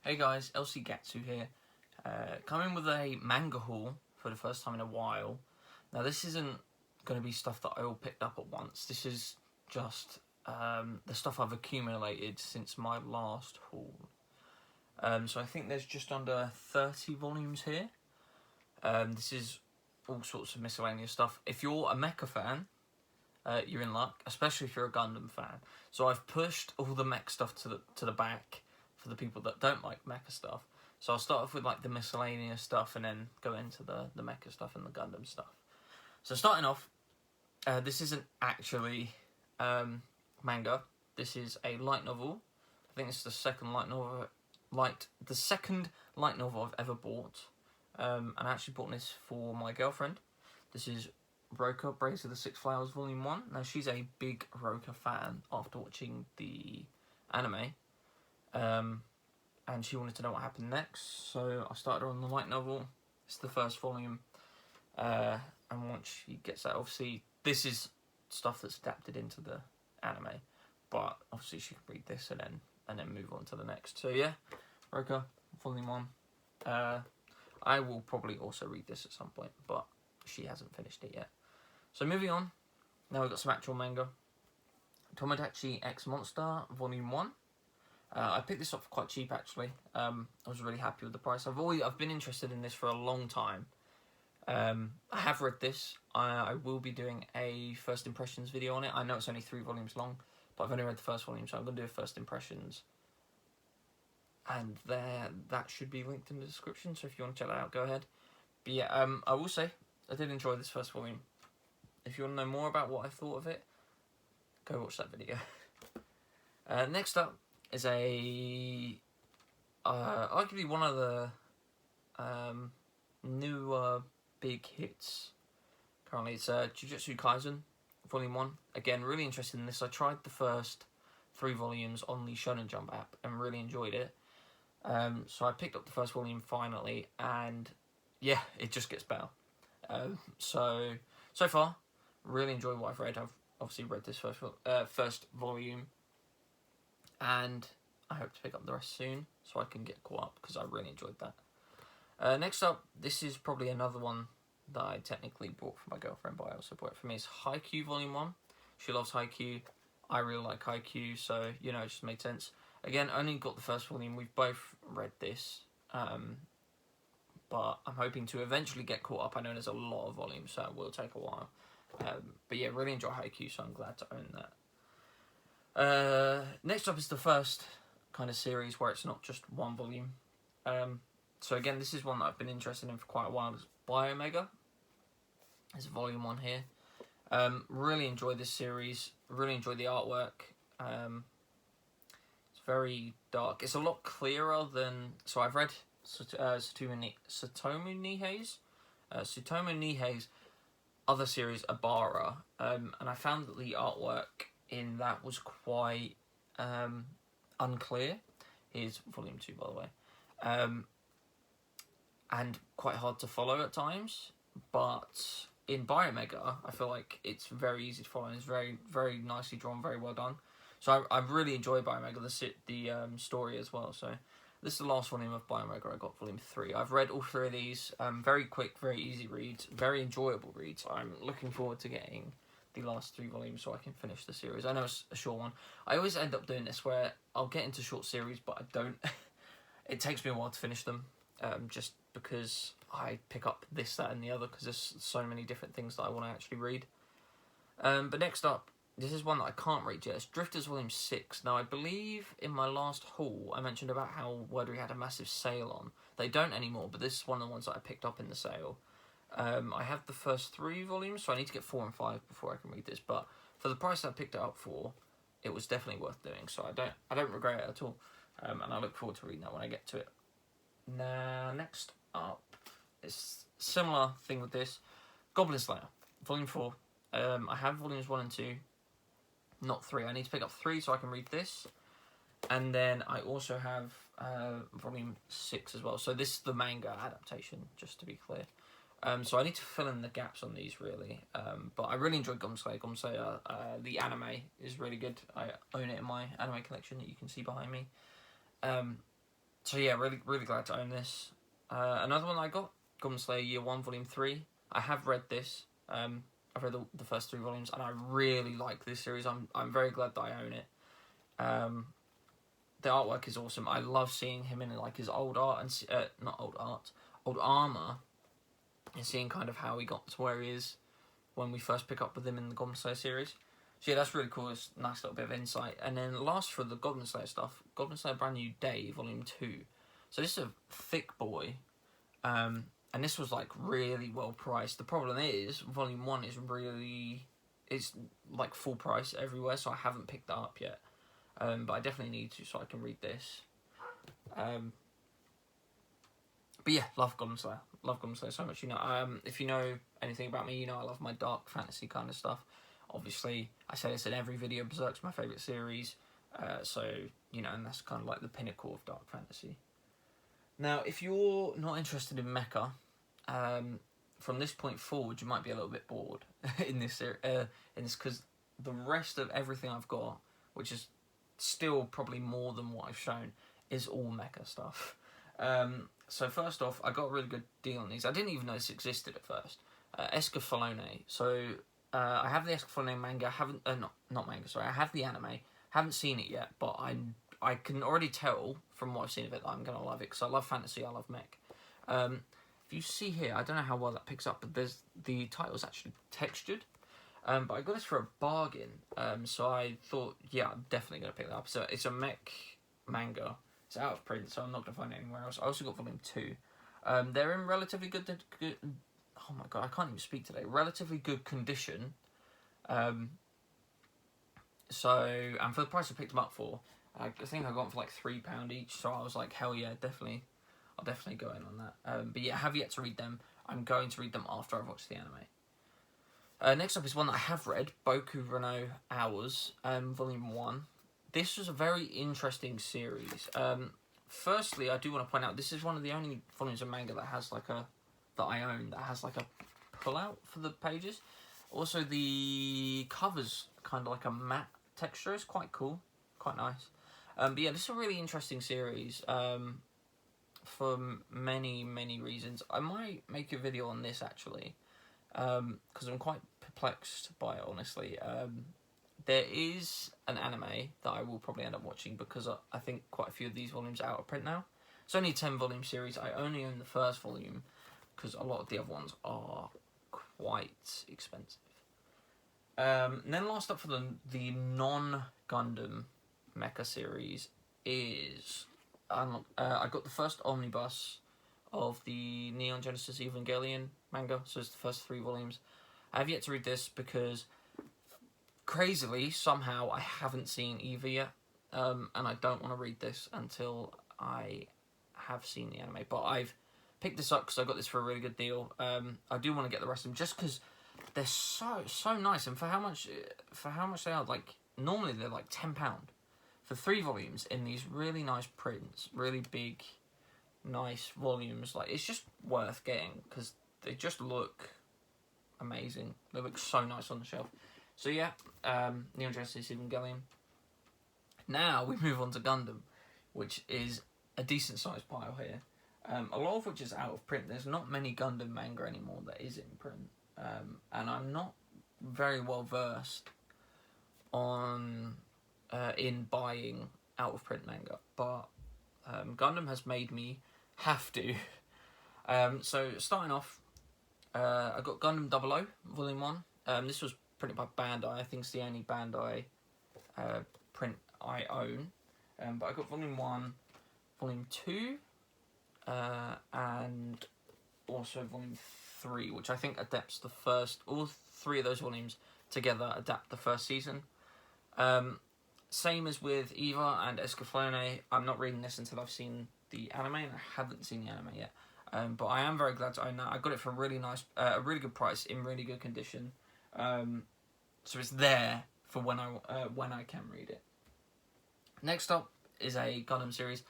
Hey guys, LC Gatsu here, coming with a manga haul for the first time in a while. Now this isn't going to be stuff that I all picked up at once, this is just the stuff I've accumulated since my last haul. So I think there's just under 30 volumes here. This is all sorts of miscellaneous stuff. If you're a Mecha fan, you're in luck, especially if you're a Gundam fan. So I've pushed all the Mech stuff to the back for the people that don't like Mecha stuff. So I'll start off with like the miscellaneous stuff and then go into the Mecha stuff and the Gundam stuff. So starting off, this isn't actually manga. This is a light novel. I think it's the second light novel I've ever bought. And I actually bought this for my girlfriend. This is Roka, Brace of the Six Flowers Volume 1. Now she's a big Roka fan after watching the anime. And she wanted to know what happened next, so I started her on the light novel. It's the first volume, and once she gets that, obviously this is stuff that's adapted into the anime, but obviously she can read this and then move on to the next. So yeah, Roka, volume 1. I will probably also read this at some point, but she hasn't finished it yet. So moving on, now we've got some actual manga. Tomodachi X Monster Volume 1. I picked this up for quite cheap actually. I was really happy with the price. I've been interested in this for a long time. I have read this. I will be doing a first impressions video on it. I know it's only 3 volumes long, but I've only read the first volume, so I'm going to do a first impressions. And that should be linked in the description, so if you want to check that out, go ahead. But yeah, I will say, I did enjoy this first volume. If you want to know more about what I thought of it, go watch that video. Next up is arguably one of the newer big hits currently. It's Jujutsu Kaisen Volume 1. Again, really interested in this. I tried the first 3 volumes on the Shonen Jump app and really enjoyed it. So I picked up the first volume finally, and yeah, it just gets better. So far, really enjoyed what I've read. I've obviously read this first volume, and I hope to pick up the rest soon so I can get caught up because I really enjoyed that. Next up, this is probably another one that I technically bought for my girlfriend, but I also bought it for me. It's Haikyuu Volume 1. She loves Haikyuu. I really like Haikyuu, so, you know, it just made sense. Again, only got the first volume. We've both read this, but I'm hoping to eventually get caught up. I know there's a lot of volumes, so it will take a while. But yeah, really enjoy Haikyuu, so I'm glad to own that. Next up is the first kind of series where it's not just 1 volume. So again, this is one that I've been interested in for quite a while. It's Biomega. There's volume 1 here. Really enjoy this series. Really enjoy the artwork. It's very dark. It's a lot clearer than... So I've read Tsutomu Nihei's other series, Abara, and I found that the artwork in that was quite unclear. Here's volume 2, by the way. And quite hard to follow at times, but in Biomega, I feel like it's very easy to follow, and it's very, very nicely drawn, very well done. So I really enjoy Biomega, the story as well. So this is the last volume of Biomega. I got volume 3. I've read all 3 of these. Very quick, very easy reads, very enjoyable reads. I'm looking forward to getting the last 3 volumes so I can finish the series. I know it's a short one. I always end up doing this where I'll get into short series, but I don't. It takes me a while to finish them, just because I pick up this, that, and the other, because there's so many different things that I want to actually read. But next up, this is one that I can't read yet. It's Drifters Volume 6. Now, I believe in my last haul, I mentioned about how Wordery had a massive sale on. They don't anymore, but this is one of the ones that I picked up in the sale. I have the first 3 volumes, so I need to get 4 and 5 before I can read this. But for the price I picked it up for, it was definitely worth doing. So I don't regret it at all, and I look forward to reading that when I get to it. Now, next up, it's a similar thing with this. Goblin Slayer, Volume 4. I have volumes 1 and 2, not 3. I need to pick up 3 so I can read this. And then I also have volume 6 as well. So this is the manga adaptation, just to be clear. So I need to fill in the gaps on these, really. But I really enjoyed Goblin Slayer. Goblin Slayer, the anime is really good. I own it in my anime collection that you can see behind me. So yeah, really glad to own this. Another one I got, Goblin Slayer Year 1 Volume 3. I have read this. I've read the first 3 volumes, and I really like this series. I'm very glad that I own it. The artwork is awesome. I love seeing him in like his old art and old armor, and seeing kind of how he got to where he is when we first pick up with him in the Goblin Slayer series. So yeah, that's really cool. It's a nice little bit of insight. And then last for the Goblin Slayer stuff, Goblin Slayer Brand New Day Volume 2. So this is a thick boy, and this was like really well priced. The problem is Volume 1 is it's like full price everywhere, so I haven't picked that up yet. But I definitely need to so I can read this. But yeah, love Goblin Slayer. Love Goblin Slayer so much. You know, if you know anything about me, you know I love my dark fantasy kind of stuff. Obviously, I say this in every video, Berserk's my favourite series. So, you know, and that's kind of like the pinnacle of dark fantasy. Now, if you're not interested in mecha, from this point forward, you might be a little bit bored in this because the rest of everything I've got, which is still probably more than what I've shown, is all mecha stuff. So first off, I got a really good deal on these. I didn't even know this existed at first. Escaflowne. So I have the Escaflowne manga. Not manga. Sorry, I have the anime. Haven't seen it yet, but I can already tell from what I've seen of it that I'm gonna love it because I love fantasy. I love mech. If you see here, I don't know how well that picks up, but the title's actually textured. But I got this for a bargain. So I thought, yeah, I'm definitely gonna pick that up. So it's a mech manga. It's out of print, so I'm not gonna find it anywhere else. I also got volume 2. They're in relatively good. Oh my god, I can't even speak today. Relatively good condition. So, and for the price I picked them up for, I think I got them for like £3 each. So I was like, hell yeah, definitely, I'll definitely go in on that. But yeah, I have yet to read them. I'm going to read them after I've watched the anime. Next up is one that I have read, Boku Reno Hours, Volume 1. This was a very interesting series. Firstly, I do want to point out, this is one of the only volumes of manga that has like that I own, that has like a pull-out for the pages. Also, the cover's kind of like a matte texture. It's quite cool, quite nice. But yeah, this is a really interesting series for many reasons. I might make a video on this actually, because I'm quite perplexed by it, honestly. There is an anime that I will probably end up watching because I think quite a few of these volumes are out of print now. It's only a 10-volume series. I only own the first volume because a lot of the other ones are quite expensive. And then last up for the non-Gundam mecha series is I got the first omnibus of the Neon Genesis Evangelion manga, so it's the first 3 volumes. I have yet to read this because crazily, somehow, I haven't seen Eva yet, and I don't want to read this until I have seen the anime. But I've picked this up because I got this for a really good deal. I do want to get the rest of them just because they're so nice, and for how much they are, like normally they're like £10 for 3 volumes in these really nice prints, really big, nice volumes. Like it's just worth getting because they just look amazing. They look so nice on the shelf. So yeah, Neon Genesis Evangelion. Now we move on to Gundam, which is a decent sized pile here. A lot of which is out of print. There's not many Gundam manga anymore that is in print. And I'm not very well versed on in buying out of print manga, but Gundam has made me have to. So starting off, I got Gundam 00 Volume 1. This was printed by Bandai. I think it's the only Bandai print I own. But I got Volume 1, Volume 2, and also Volume 3, which I think adapts the first, all 3 of those volumes together adapt the first season. Same as with Eva and Escaflowne, I'm not reading this until I've seen the anime, and I haven't seen the anime yet. But I am very glad to own that. I got it for a really nice, a really good price, in really good condition. So it's there for when I can read it. Next up is a Gundam series.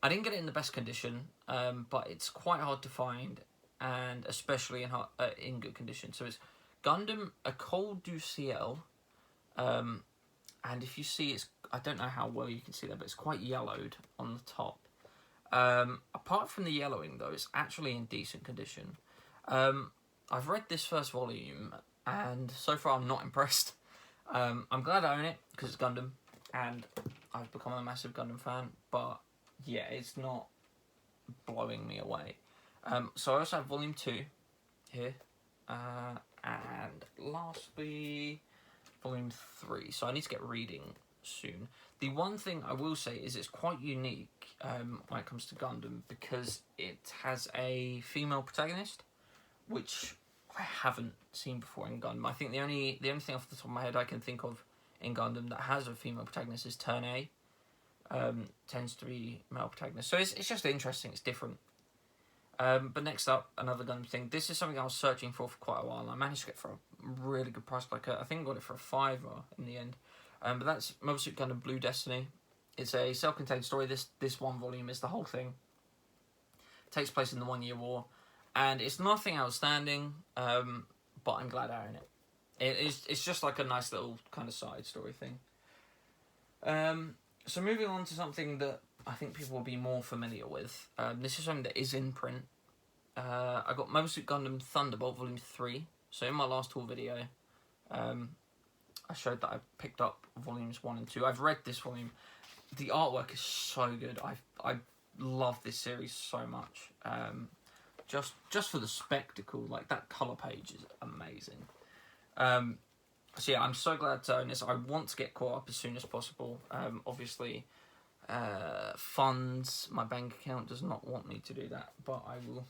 I didn't get it in the best condition, but it's quite hard to find, and especially in good condition. So it's Gundam École du Ciel, and if you see, I don't know how well you can see that, but it's quite yellowed on the top. Apart from the yellowing, though, it's actually in decent condition. I've read this first volume, and so far I'm not impressed. I'm glad I own it, because it's Gundam, and I've become a massive Gundam fan, but yeah, it's not blowing me away. So I also have volume 2 here, and lastly, volume 3, so I need to get reading soon. The one thing I will say is it's quite unique when it comes to Gundam, because it has a female protagonist, which I haven't seen before in Gundam. I think the only thing off the top of my head I can think of in Gundam that has a female protagonist is Turn A. Tends to be male protagonist. So it's just interesting, it's different. But next up, another Gundam thing. This is something I was searching for quite a while, and I managed to get for a really good price. I think I got it for a $5 in the end. But that's Mobile Suit Gundam Blue Destiny. It's a self-contained story. This one volume is the whole thing. It takes place in the 1 Year War, and it's nothing outstanding. But I'm glad I own it. It's just like a nice little kind of side story thing. So moving on to something that I think people will be more familiar with. This is something that is in print. I got Mobile Suit Gundam Thunderbolt Volume 3. So in my last haul video, I showed that I picked up volumes 1 and 2. I've read this volume. The artwork is so good. I love this series so much. Just for the spectacle, like that colour page is amazing. So yeah, I'm so glad to own this. I want to get caught up as soon as possible. Obviously, funds, my bank account does not want me to do that, but I will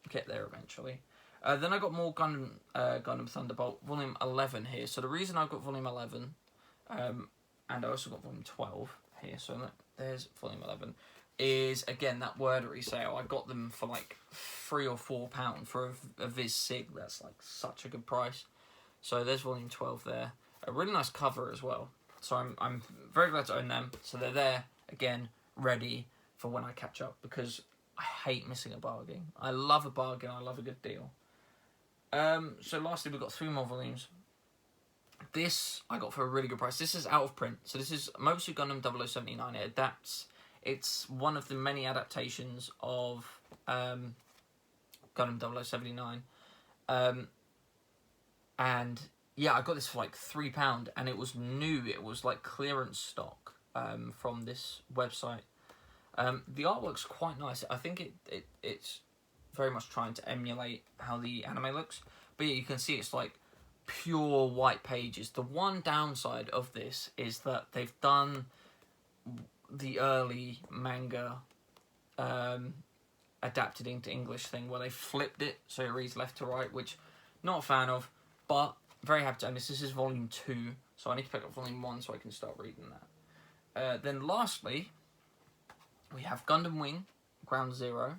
get there eventually. Then I got more Gundam Thunderbolt Volume 11 here. So the reason I've got Volume 11, and I also got Volume 12 here, so there's Volume 11, is again that wordery sale. I got them for like £3 or £4 for a Viz Sig. That's like such a good price. So there's Volume 12 there. A really nice cover as well. So I'm very glad to own them. So they're there, again, ready for when I catch up, because I hate missing a bargain. I love a bargain, I love a good deal. So lastly, we've got 3 more volumes. This I got for a really good price. This is out of print. So this is Mobile Suit Gundam 0079. It adapts. It's one of the many adaptations of Gundam 0079. And yeah, I got this for like £3, and it was new. It was like clearance stock from this website. The artwork's quite nice. I think it's very much trying to emulate how the anime looks. But yeah, you can see it's like pure white pages. The one downside of this is that they've done the early manga adapted into English thing, where they flipped it so it reads left to right, which not a fan of. But very happy to own this. This is volume 2, so I need to pick up volume 1 so I can start reading that. Then lastly, we have Gundam Wing, Ground Zero,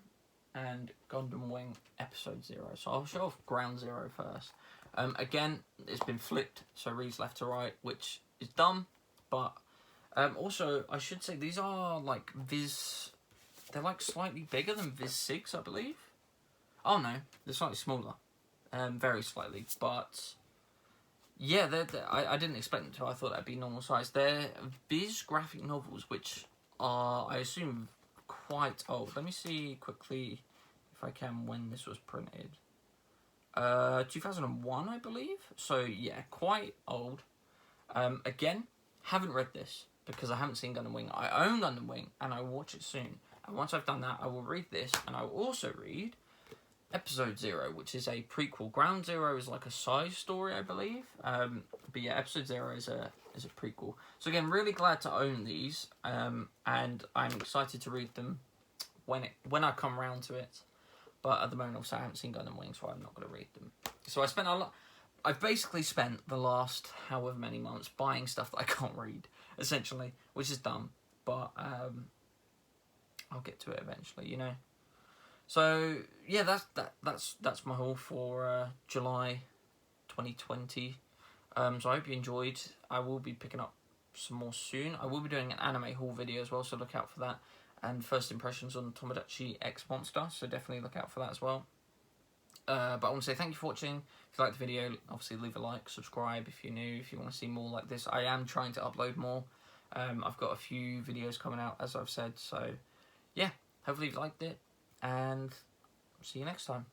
and Gundam Wing Episode 0. So I'll show off Ground Zero first. Again, it's been flipped, so it reads left to right, which is dumb, but also, I should say, these are like Viz... They're like slightly bigger than Viz 6, I believe. Oh no, they're slightly smaller. Very slightly, but yeah, I didn't expect them to. I thought that'd be normal size. They're Viz graphic novels, which are, I assume, quite old. Let me see quickly if I can when this was printed. 2001, I believe. So yeah, quite old. Again, haven't read this because I haven't seen Gundam Wing. I own Gundam Wing and I will watch it soon. And once I've done that, I will read this, and I will also read Episode 0, which is a prequel. Ground Zero is like a side story, I believe. But yeah, Episode 0 is a prequel. So again, really glad to own these, and I'm excited to read them when I come around to it. But at the moment, also, I haven't seen Gundam Wing, so I'm not going to read them. So I've basically spent the last however many months buying stuff that I can't read, essentially, which is dumb. But I'll get to it eventually, you know. So yeah, that's my haul for July 2020. So I hope you enjoyed. I will be picking up some more soon. I will be doing an anime haul video as well, so look out for that. And first impressions on Tomodachi X Monster, so definitely look out for that as well. But I want to say thank you for watching. If you liked the video, obviously leave a like, subscribe if you're new, if you want to see more like this. I am trying to upload more. I've got a few videos coming out, as I've said, so yeah. hopefully you've liked it, and see you next time.